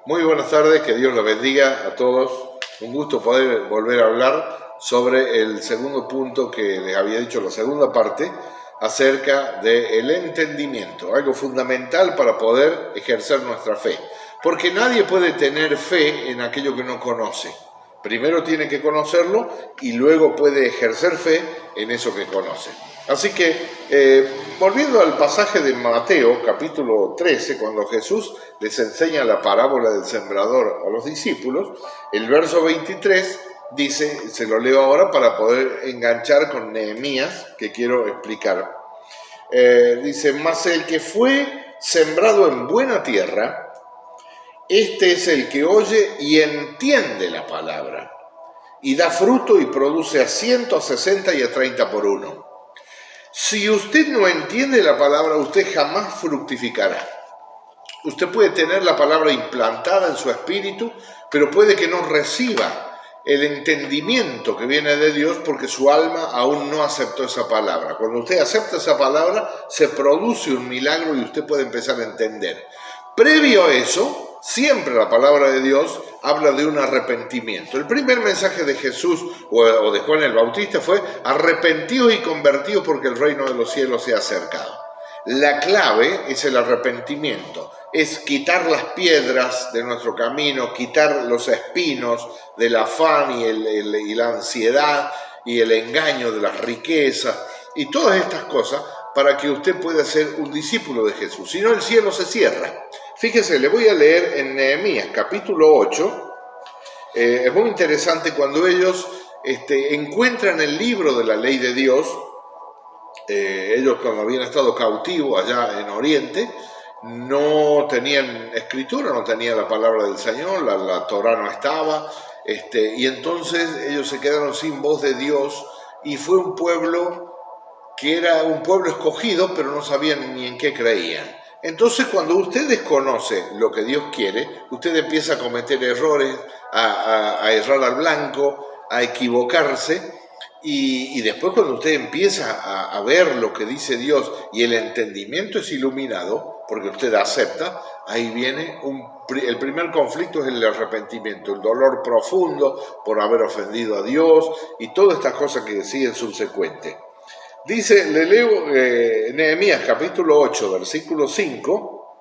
Muy buenas tardes, que Dios los bendiga a todos. Un gusto poder volver a hablar sobre el segundo punto que les había dicho, la segunda parte, acerca del entendimiento, algo fundamental para poder ejercer nuestra fe. Porque nadie puede tener fe en aquello que no conoce. Primero tiene que conocerlo y luego puede ejercer fe en eso que conoce. Así que, volviendo al pasaje de Mateo, capítulo 13, cuando Jesús les enseña la parábola del sembrador a los discípulos, el verso 23 dice, se lo leo ahora para poder enganchar con Nehemías, que quiero explicar. Dice, mas el que fue sembrado en buena tierra, este es el que oye y entiende la palabra, y da fruto y produce a 100, a 60 y a 30 por uno. Si usted no entiende la palabra, usted jamás fructificará. Usted puede tener la palabra implantada en su espíritu, pero puede que no reciba el entendimiento que viene de Dios porque su alma aún no aceptó esa palabra. Cuando usted acepta esa palabra, se produce un milagro y usted puede empezar a entender. Previo a eso, siempre la palabra de Dios habla de un arrepentimiento. El primer mensaje de Jesús o de Juan el Bautista fue: arrepentidos y convertidos porque el reino de los cielos se ha acercado. La clave es el arrepentimiento, es quitar las piedras de nuestro camino, quitar los espinos del afán y la ansiedad y el engaño de las riquezas y todas estas cosas para que usted pueda ser un discípulo de Jesús. Si no, el cielo se cierra. Fíjese, le voy a leer en Nehemías capítulo 8. Es muy interesante cuando ellos encuentran el libro de la ley de Dios. Ellos, cuando habían estado cautivos allá en Oriente, no tenían escritura, no tenían la palabra del Señor, la Torá no estaba, y entonces ellos se quedaron sin voz de Dios, y fue un pueblo que era un pueblo escogido, pero no sabían ni en qué creían. Entonces, cuando usted desconoce lo que Dios quiere, usted empieza a cometer errores, a errar al blanco, a equivocarse, y después cuando usted empieza a ver lo que dice Dios y el entendimiento es iluminado, porque usted acepta, ahí viene el primer conflicto, es el arrepentimiento, el dolor profundo por haber ofendido a Dios y todas estas cosas que siguen subsecuentes. Dice, le leo Nehemías capítulo 8, versículo 5,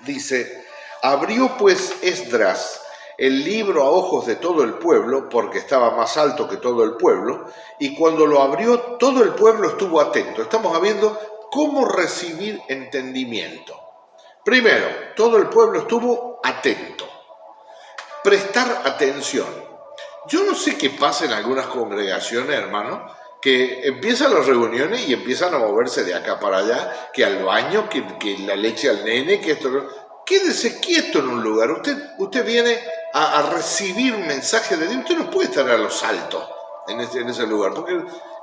dice, abrió pues Esdras el libro a ojos de todo el pueblo, porque estaba más alto que todo el pueblo, y cuando lo abrió todo el pueblo estuvo atento. Estamos viendo cómo recibir entendimiento. Primero, todo el pueblo estuvo atento. Prestar atención. Yo no sé qué pasa en algunas congregaciones, hermano, que empiezan las reuniones y empiezan a moverse de acá para allá, que al baño, que la leche al nene, que esto. Quédese quieto en un lugar. Usted viene a recibir un mensaje de Dios. Usted no puede estar a los saltos en ese lugar, porque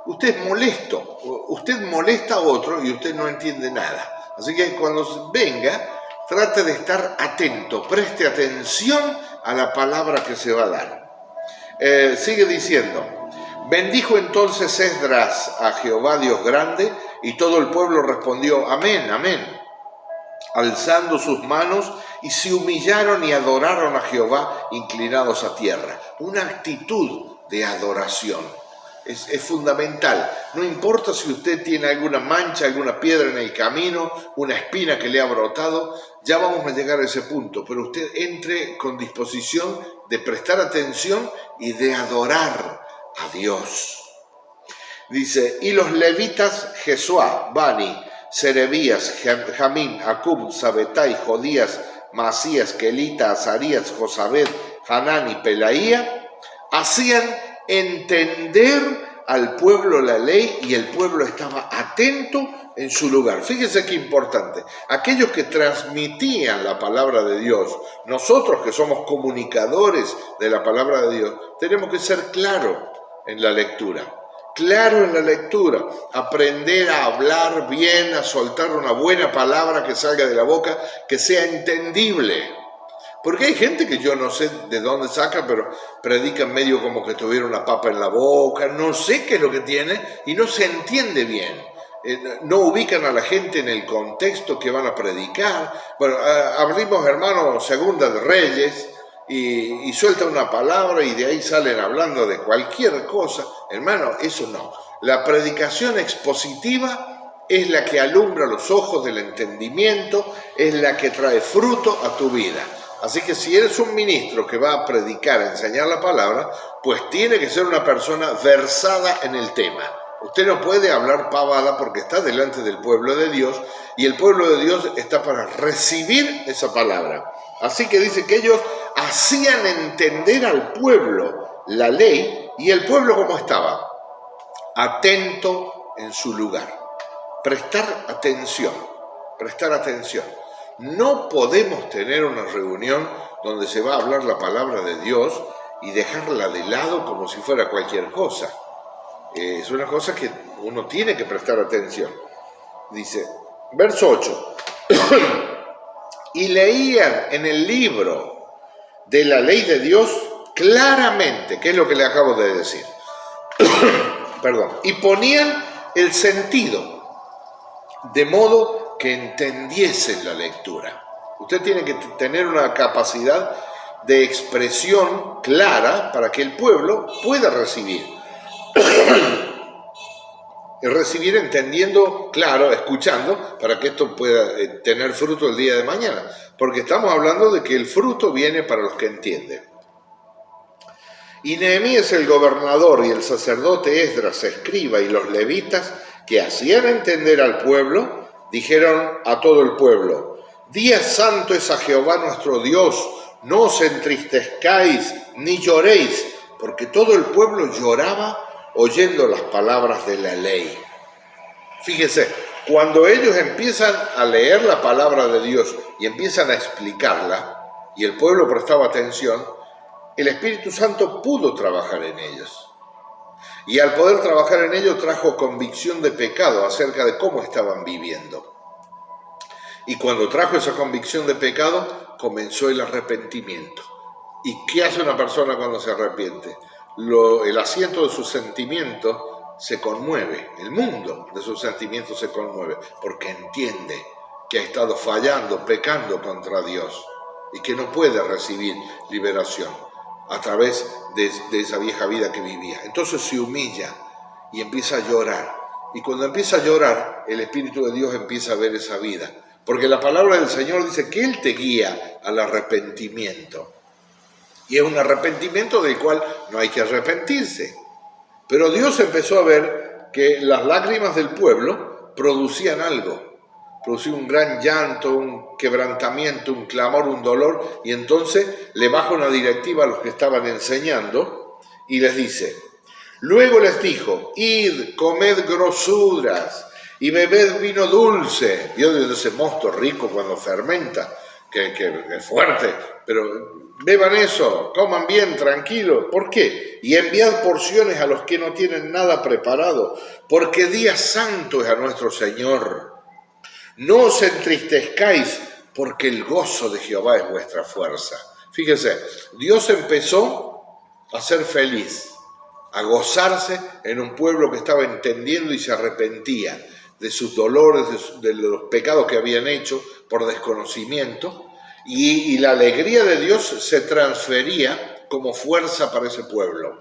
usted es molesto. Usted molesta a otro y usted no entiende nada. Así que cuando venga, trate de estar atento, preste atención a la palabra que se va a dar. Sigue diciendo, bendijo entonces Esdras a Jehová Dios grande, y todo el pueblo respondió, amén, amén, alzando sus manos, y se humillaron y adoraron a Jehová inclinados a tierra. Una actitud de adoración es fundamental. No importa si usted tiene alguna mancha, alguna piedra en el camino, una espina que le ha brotado, ya vamos a llegar a ese punto, pero usted entre con disposición de prestar atención y de adorar a Dios. Dice, y los levitas Jesuá, Bani, Serebías, Jamín, Acub, Sabetai, Jodías, Masías, Kelita, Azarías, Josabed, Hanán y Pelaía, hacían entender al pueblo la ley y el pueblo estaba atento en su lugar. Fíjense qué importante. Aquellos que transmitían la palabra de Dios, nosotros que somos comunicadores de la palabra de Dios, tenemos que ser claros en la lectura. Claro en la lectura, aprender a hablar bien, a soltar una buena palabra que salga de la boca, que sea entendible. Porque hay gente que yo no sé de dónde saca, pero predican medio como que tuviera una papa en la boca, no sé qué es lo que tiene y no se entiende bien. no ubican a la gente en el contexto que van a predicar. Bueno, abrimos, hermanos, Segunda de Reyes y suelta una palabra y de ahí salen hablando de cualquier cosa. Hermano, eso no. La predicación expositiva es la que alumbra los ojos del entendimiento, es la que trae fruto a tu vida. Así que si eres un ministro que va a predicar, a enseñar la palabra, pues tiene que ser una persona versada en el tema. Usted no puede hablar pavada porque está delante del pueblo de Dios y el pueblo de Dios está para recibir esa palabra. Así que dice que ellos hacían entender al pueblo la ley y el pueblo ¿cómo estaba? Atento en su lugar. Prestar atención. No podemos tener una reunión donde se va a hablar la palabra de Dios y dejarla de lado como si fuera cualquier cosa. Es una cosa que uno tiene que prestar atención. Dice, verso 8, y leían en el libro de la ley de Dios claramente, que es lo que le acabo de decir, perdón, y ponían el sentido, de modo que entendiesen la lectura. Usted tiene que tener una capacidad de expresión clara para que el pueblo pueda recibir. Recibir entendiendo, claro, escuchando, para que esto pueda tener fruto el día de mañana. Porque estamos hablando de que el fruto viene para los que entienden. Y Nehemías el gobernador y el sacerdote Esdras, escriba, y los levitas que hacían entender al pueblo, dijeron a todo el pueblo, día santo es a Jehová nuestro Dios, no os entristezcáis ni lloréis, porque todo el pueblo lloraba oyendo las palabras de la ley. Fíjese, cuando ellos empiezan a leer la palabra de Dios y empiezan a explicarla, y el pueblo prestaba atención, el Espíritu Santo pudo trabajar en ellos. Y al poder trabajar en ellos trajo convicción de pecado acerca de cómo estaban viviendo. Y cuando trajo esa convicción de pecado, comenzó el arrepentimiento. ¿Y qué hace una persona cuando se arrepiente? El asiento de sus sentimientos se conmueve, el mundo de sus sentimientos se conmueve, porque entiende que ha estado fallando, pecando contra Dios y que no puede recibir liberación a través de esa vieja vida que vivía. Entonces se humilla y empieza a llorar. Y cuando empieza a llorar, el Espíritu de Dios empieza a ver esa vida. Porque la palabra del Señor dice que Él te guía al arrepentimiento. Y es un arrepentimiento del cual no hay que arrepentirse. Pero Dios empezó a ver que las lágrimas del pueblo producían algo. Producía un gran llanto, un quebrantamiento, un clamor, un dolor. Y entonces le baja una directiva a los que estaban enseñando y les dice, luego les dijo, id, comed grosuras y bebed vino dulce. Vio desde ese mosto rico cuando fermenta, que es fuerte, pero beban eso, coman bien, tranquilo. ¿Por qué? Y enviad porciones a los que no tienen nada preparado, porque día santo es a nuestro Señor. No os entristezcáis, porque el gozo de Jehová es vuestra fuerza. Fíjese, Dios empezó a ser feliz, a gozarse en un pueblo que estaba entendiendo y se arrepentía de sus dolores, de los pecados que habían hecho por desconocimiento, y la alegría de Dios se transfería como fuerza para ese pueblo.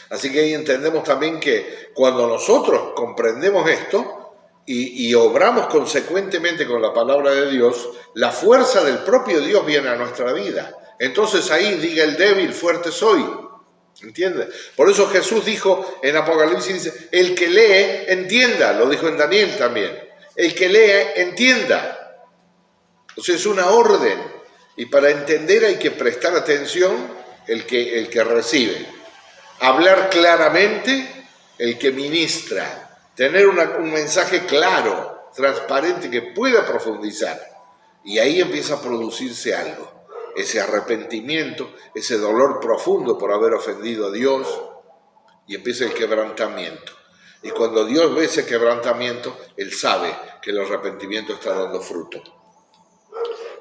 Así que ahí entendemos también que cuando nosotros comprendemos esto y obramos consecuentemente con la palabra de Dios, la fuerza del propio Dios viene a nuestra vida. Entonces ahí diga el débil, fuerte soy. ¿Entiendes? Por eso Jesús dijo en Apocalipsis, dice, el que lee, entienda. Lo dijo en Daniel también. El que lee, entienda. Entonces es una orden. Y para entender hay que prestar atención el que recibe. Hablar claramente el que ministra. Tener un mensaje claro, transparente, que pueda profundizar. Y ahí empieza a producirse algo. Ese arrepentimiento, ese dolor profundo por haber ofendido a Dios, y empieza el quebrantamiento. Y cuando Dios ve ese quebrantamiento, Él sabe que el arrepentimiento está dando fruto.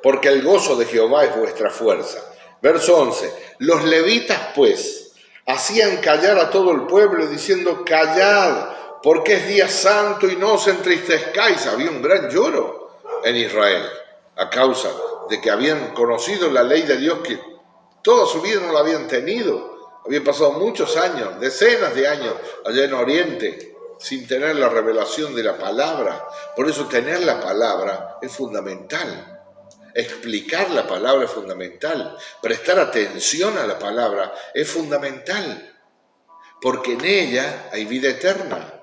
Porque el gozo de Jehová es vuestra fuerza. Verso 11. Los levitas, pues, hacían callar a todo el pueblo, diciendo, callad, porque es día santo y no os entristezcáis. Había un gran lloro en Israel a causa de que habían conocido la ley de Dios que toda su vida no la habían tenido. Habían pasado muchos años, decenas de años allá en Oriente, sin tener la revelación de la palabra. Por eso tener la palabra es fundamental. Explicar la palabra es fundamental. Prestar atención a la palabra es fundamental. Porque en ella hay vida eterna.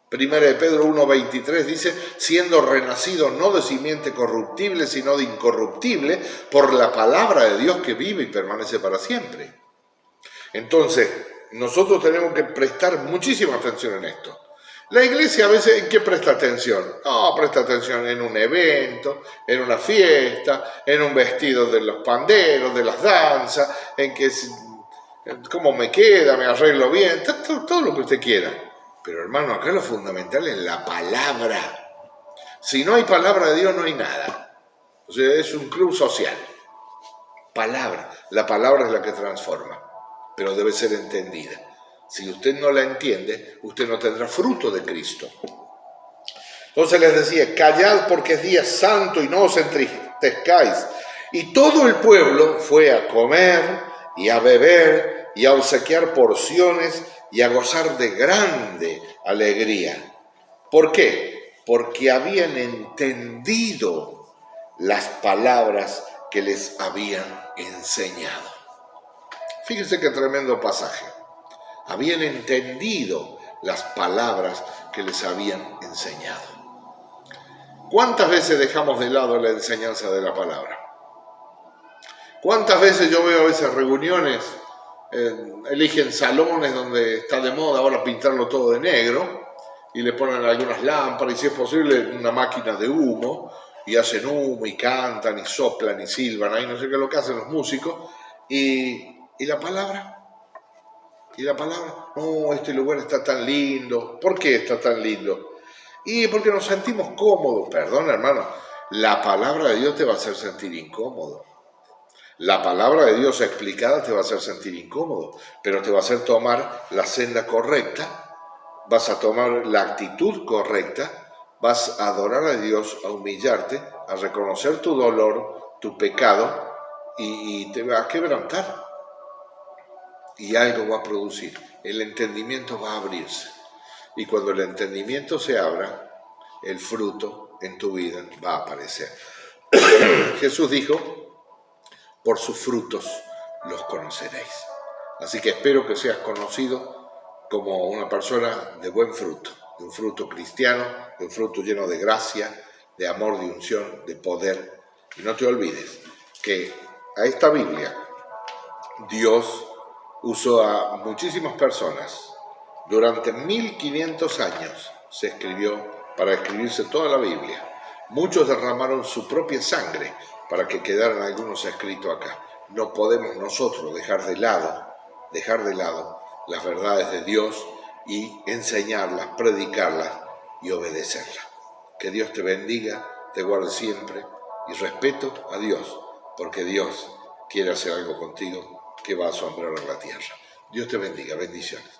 Primera de Pedro 1:23 dice, siendo renacido no de simiente corruptible, sino de incorruptible, por la palabra de Dios que vive y permanece para siempre. Entonces, nosotros tenemos que prestar muchísima atención en esto. La iglesia a veces, ¿en qué presta atención? No, presta atención en un evento, en una fiesta, en un vestido de los panderos, de las danzas, en que cómo me queda, me arreglo bien, todo lo que usted quiera. Pero hermano, acá lo fundamental es la palabra. Si no hay palabra de Dios, no hay nada. O sea, es un club social. Palabra. La palabra es la que transforma, pero debe ser entendida. Si usted no la entiende, usted no tendrá fruto de Cristo. Entonces les decía, callad porque es día santo y no os entristezcáis. Y todo el pueblo fue a comer y a beber y a obsequiar porciones y a gozar de grande alegría. ¿Por qué? Porque habían entendido las palabras que les habían enseñado. Fíjense qué tremendo pasaje. Habían entendido las palabras que les habían enseñado. ¿Cuántas veces dejamos de lado la enseñanza de la palabra? ¿Cuántas veces yo veo a veces reuniones, eligen salones donde está de moda ahora pintarlo todo de negro y le ponen algunas lámparas y si es posible una máquina de humo y hacen humo y cantan y soplan y silban, ahí no sé qué es lo que hacen los músicos y la palabra. Y la palabra, no, este lugar está tan lindo. ¿Por qué está tan lindo? Y porque nos sentimos cómodos. Perdón, hermano, la palabra de Dios te va a hacer sentir incómodo. La palabra de Dios explicada te va a hacer sentir incómodo, pero te va a hacer tomar la senda correcta, vas a tomar la actitud correcta, vas a adorar a Dios, a humillarte, a reconocer tu dolor, tu pecado y te va a quebrantar. Y algo va a producir, el entendimiento va a abrirse. Y cuando el entendimiento se abra, el fruto en tu vida va a aparecer. Jesús dijo, por sus frutos los conoceréis. Así que espero que seas conocido como una persona de buen fruto, de un fruto cristiano, de un fruto lleno de gracia, de amor, de unción, de poder. Y no te olvides que a esta Biblia Dios usó a muchísimas personas. Durante 1500 años se escribió para escribirse toda la Biblia. Muchos derramaron su propia sangre para que quedaran algunos escritos acá. No podemos nosotros dejar de lado las verdades de Dios y enseñarlas, predicarlas y obedecerlas. Que Dios te bendiga, te guarde siempre y respeto a Dios, porque Dios quiere hacer algo contigo que va a asombrar a la tierra. Dios te bendiga, bendiciones.